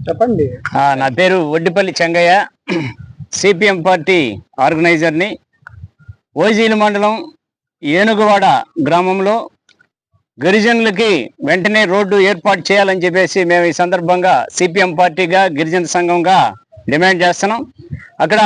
చెప్పండి. నా పేరు వడ్డిపల్లి చెంగయ్య, సిపిఎం పార్టీ ఆర్గనైజర్ని. ఓజీలు మండలం ఏనుగువాడ గ్రామంలో గిరిజనులకి వెంటనే రోడ్డు ఏర్పాటు చేయాలని చెప్పేసి మేము ఈ సందర్భంగా సిపిఎం పార్టీగా గిరిజన సంఘంగా డిమాండ్ చేస్తున్నాం. అక్కడ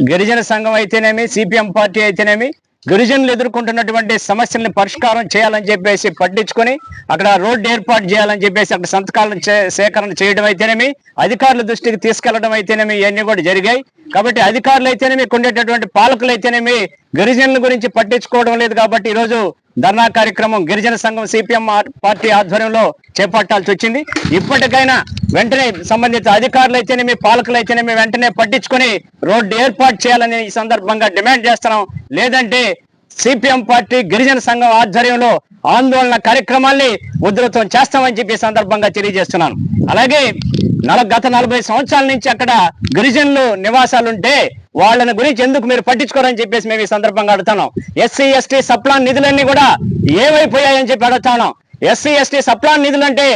గిరిజన సంఘం అయితేనేమి, సిపిఎం పార్టీ అయితేనేమి గిరిజనులు ఎదుర్కొంటున్నటువంటి సమస్యల్ని పరిష్కారం చేయాలని చెప్పేసి పట్టించుకొని అక్కడ రోడ్డు ఏర్పాటు చేయాలని చెప్పేసి అక్కడ సంతకాలను సేకరణ చేయడం అయితేనేమి, అధికారుల దృష్టికి తీసుకెళ్లడం అయితేనేమి ఇవన్నీ కూడా జరిగాయి. కాబట్టి అధికారులు అయితేనేమి, ఉండేటటువంటి పాలకులు అయితేనేమి గిరిజనుల గురించి పట్టించుకోవడం లేదు. కాబట్టి ఈరోజు ధర్నా కార్యక్రమం గిరిజన సంఘం సిపిఎం పార్టీ ఆధ్వర్యంలో చేపట్టాల్సి వచ్చింది. ఇప్పటికైనా వెంటనే సంబంధిత అధికారులు అయితేనేమి, పాలకులు అయితేనేమి వెంటనే పట్టించుకొని రోడ్డు ఏర్పాటు చేయాలని ఈ సందర్భంగా డిమాండ్ చేస్తున్నాం. లేదంటే సిపిఎం పార్టీ గిరిజన సంఘం ఆధ్వర్యంలో ఆందోళన కార్యక్రమాల్ని ఉధృతం చేస్తామని చెప్పి సందర్భంగా తెలియజేస్తున్నాను. అలాగే గత 40 సంవత్సరాల నుంచి అక్కడ గిరిజనులు నివాసాలుంటే వాళ్ళని గురించి ఎందుకు మీరు పట్టించుకోరని చెప్పేసి మేము ఈ సందర్భంగా అడుగుతున్నాం. ఎస్సీ ఎస్టీ సప్లాన్ నిధులన్నీ కూడా ఏమైపోయాయని చెప్పి అడుగుతున్నాం. ఎస్సీ ఎస్టీ సప్లాన్ నిధులు అంటే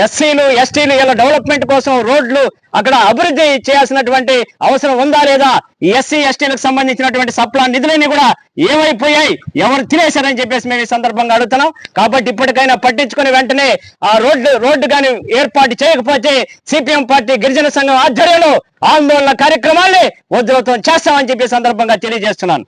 ఎస్సీలు ఎస్టీలు ఇలా డెవలప్మెంట్ కోసం రోడ్లు అక్కడ అభివృద్ధి చేయాల్సినటువంటి అవసరం ఉందా లేదా? ఈ ఎస్సీ ఎస్టీలకు సంబంధించినటువంటి సప్లాన్ నిధులన్నీ కూడా ఏమైపోయాయి, ఎవరు తినేశారని చెప్పేసి మేము ఈ సందర్భంగా అడుగుతున్నాం. కాబట్టి ఇప్పటికైనా పట్టించుకుని వెంటనే ఆ రోడ్డు కానీ ఏర్పాటు చేయకపోతే సిపిఎం పార్టీ గిరిజన సంఘం ఆధ్వర్యంలో ఆందోళన కార్యక్రమాల్ని ఉధృతం చేస్తామని చెప్పి సందర్భంగా తెలియజేస్తున్నాను.